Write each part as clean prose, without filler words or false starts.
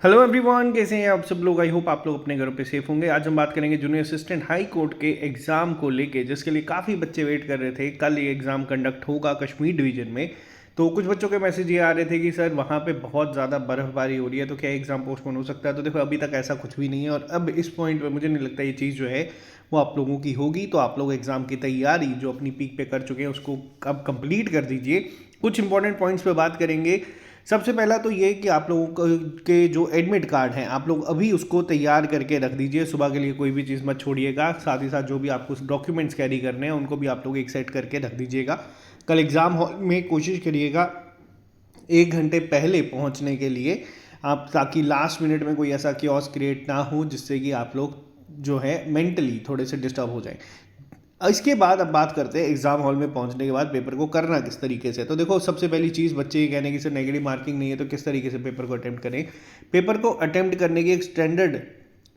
Hello everyone, कैसे हैं आप सब लोग। आई होप आप लोग अपने घरों पे सेफ होंगे। आज हम बात करेंगे जूनियर असिस्टेंट हाई कोर्ट के एग्ज़ाम को लेके, जिसके लिए काफ़ी बच्चे वेट कर रहे थे। कल ये एग्ज़ाम कंडक्ट होगा कश्मीर डिवीज़न में। तो कुछ बच्चों के मैसेज ये आ रहे थे कि सर वहाँ पे बहुत ज़्यादा बर्फ़बारी हो रही है, तो क्या एग्ज़ाम पोस्टपोन हो सकता है। तो देखो अभी तक ऐसा कुछ भी नहीं है, और अब इस पॉइंट पर मुझे नहीं लगता ये चीज़ जो है वो आप लोगों की होगी। तो आप लोग एग्ज़ाम की तैयारी जो अपनी पीक पे कर चुके हैं उसको अब कंप्लीट कर दीजिए। कुछ इंपॉर्टेंट पॉइंट्स पे बात करेंगे। सबसे पहला तो ये कि आप लोगों के जो एडमिट कार्ड हैं आप लोग अभी उसको तैयार करके रख दीजिए। सुबह के लिए कोई भी चीज़ मत छोड़िएगा। साथ ही साथ जो भी आपको डॉक्यूमेंट्स कैरी करने हैं उनको भी आप लोग एक सेट करके रख दीजिएगा। कल एग्ज़ाम हॉल में कोशिश करिएगा 1 घंटे पहले पहुंचने के लिए आप, ताकि लास्ट मिनट में कोई ऐसा क्योस क्रिएट ना हो जिससे कि आप लोग जो है मेंटली थोड़े से डिस्टर्ब हो जाए। इसके बाद अब बात करते हैं एग्जाम हॉल में पहुंचने के बाद पेपर को करना किस तरीके से। तो देखो सबसे पहली चीज़, बच्चे ये कहने की सर नेगेटिव मार्किंग नहीं है तो किस तरीके से पेपर को अटेम्प्ट करें। पेपर को अटेम्प्ट करने की एक स्टैंडर्ड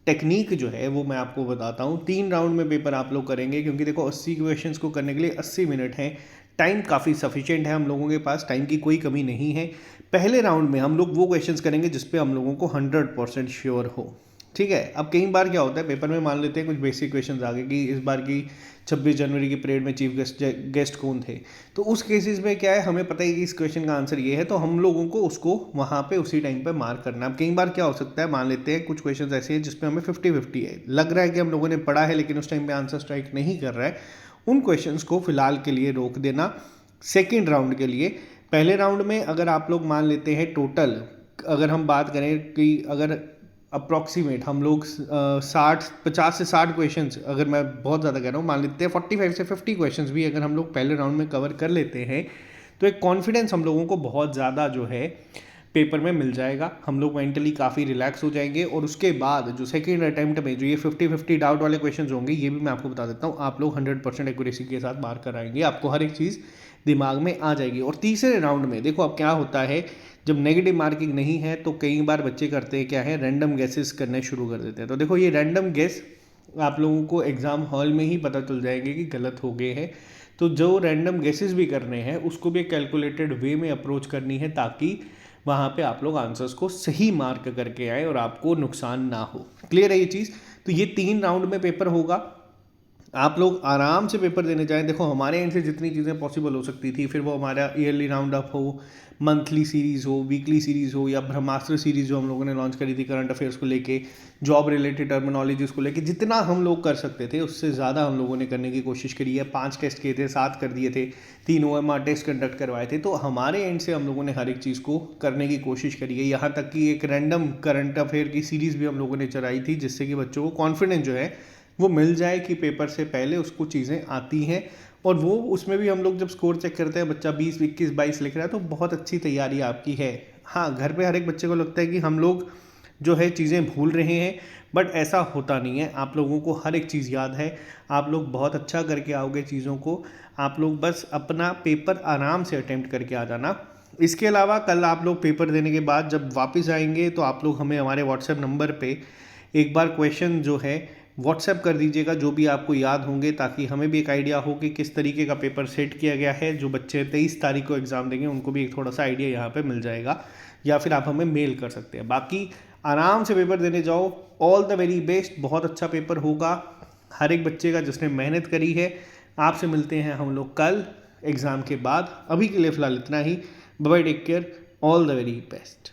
टेक्निक जो है वो मैं आपको बताता हूँ। 3 राउंड में पेपर आप लोग करेंगे, क्योंकि देखो 80 क्वेश्चंस को करने के लिए 80 मिनट हैं। टाइम काफ़ी सफिशिएंट है, हम लोगों के पास टाइम की कोई कमी नहीं है। पहले राउंड में हम लोग वो क्वेश्चंस करेंगे जिसपे हम लोगों को 100% श्योर हो। ठीक है। अब कई बार क्या होता है पेपर में, मान लेते हैं कुछ बेसिक क्वेश्चंस आ गए कि इस बार की 26 जनवरी की परेड में चीफ गेस्ट कौन थे। तो उस केसेस में क्या है, हमें पता है कि इस क्वेश्चन का आंसर ये है, तो हम लोगों को उसको वहाँ पे उसी टाइम पे मार्क करना। अब कई बार क्या हो सकता है, मान लेते हैं कुछ क्वेश्चन ऐसे हैं जिसपे हमें 50-50 है, लग रहा है कि हम लोगों ने पढ़ा है लेकिन उस टाइम पे आंसर स्ट्राइक नहीं कर रहा है। उन क्वेश्चन को फिलहाल के लिए रोक देना सेकेंड राउंड के लिए। पहले राउंड में अगर आप लोग मान लेते हैं टोटल, अगर हम बात करें कि अगर अप्रॉक्सीमेट हम लोग 50 से 60 क्वेश्चंस, अगर मैं बहुत ज़्यादा कह रहा हूँ, मान लेते हैं 45 से 50 क्वेश्चंस भी अगर हम लोग पहले राउंड में कवर कर लेते हैं तो एक कॉन्फिडेंस हम लोगों को बहुत ज़्यादा जो है पेपर में मिल जाएगा। हम लोग मेंटली काफ़ी रिलैक्स हो जाएंगे। और उसके बाद जो सेकेंड अटैम्प्ट में जो ये 50-50 डाउट वाले क्वेश्चन होंगे, ये भी मैं आपको बता देता हूँ, आप लोग 100% एक्यूरेसी के साथ मार्क कराएंगे। आपको हर एक चीज़ दिमाग में आ जाएगी। और तीसरे राउंड में देखो अब क्या होता है, जब नेगेटिव मार्किंग नहीं है तो कई बार बच्चे करते हैं क्या है, रैंडम गेसेस करने शुरू कर देते हैं। तो देखो ये रैंडम गेस आप लोगों को एग्ज़ाम हॉल में ही पता चल जाएंगे कि गलत हो गए हैं। तो जो रैंडम गेसेस भी करने हैं उसको भी कैलकुलेटेड वे में अप्रोच करनी है, ताकि वहाँ पे आप लोग आंसर्स को सही मार्क करके आए और आपको नुकसान ना हो। क्लियर है ये चीज़। तो ये 3 राउंड में पेपर होगा। आप लोग आराम से पेपर देने जाएं। देखो हमारे एंड से जितनी चीज़ें पॉसिबल हो सकती थी, फिर वो हमारा ईयरली राउंड अप हो, मंथली सीरीज़ हो, वीकली सीरीज़ हो, या ब्रह्मास्त्र सीरीज़ जो हम लोगों ने लॉन्च करी थी करंट अफेयर्स को लेके, जॉब रिलेटेड टर्मिनोलॉजीज को लेके, जितना हम लोग कर सकते थे उससे ज़्यादा हम लोगों ने करने की कोशिश करी है। 5 टेस्ट किए थे, 7 कर दिए थे, 3 OMR टेस्ट कंडक्ट करवाए थे। तो हमारे एंड से हम लोगों ने हर एक चीज़ को करने की कोशिश करी है। यहाँ तक कि एक रैंडम करंट अफेयर की सीरीज़ भी हम लोगों ने चलाई थी, जिससे कि बच्चों को कॉन्फिडेंस जो है वो मिल जाए कि पेपर से पहले उसको चीज़ें आती हैं। और वो उसमें भी हम लोग जब स्कोर चेक करते हैं, बच्चा 20, 21, 22 लिख रहा है, तो बहुत अच्छी तैयारी आपकी है। हाँ, घर पे हर एक बच्चे को लगता है कि हम लोग जो है चीज़ें भूल रहे हैं, बट ऐसा होता नहीं है। आप लोगों को हर एक चीज़ याद है। आप लोग बहुत अच्छा करके आओगे चीज़ों को। आप लोग बस अपना पेपर आराम से अटेम्प्ट करके आ जाना। इसके अलावा कल आप लोग पेपर देने के बाद जब वापस आएंगे तो आप लोग हमें हमारे व्हाट्सएप नंबर पे एक बार क्वेश्चन जो है व्हाट्सएप कर दीजिएगा, जो भी आपको याद होंगे, ताकि हमें भी एक आइडिया हो कि किस तरीके का पेपर सेट किया गया है। जो बच्चे 23 तारीख को एग्ज़ाम देंगे उनको भी एक थोड़ा सा आइडिया यहाँ पे मिल जाएगा, या फिर आप हमें मेल कर सकते हैं। बाकी आराम से पेपर देने जाओ। All the very best. बहुत अच्छा पेपर होगा हर एक बच्चे का जिसने मेहनत करी है। आपसे मिलते हैं हम लोग कल एग्ज़ाम के बाद। अभी के लिए फ़िलहाल इतना ही। Bye, take care, all the very best.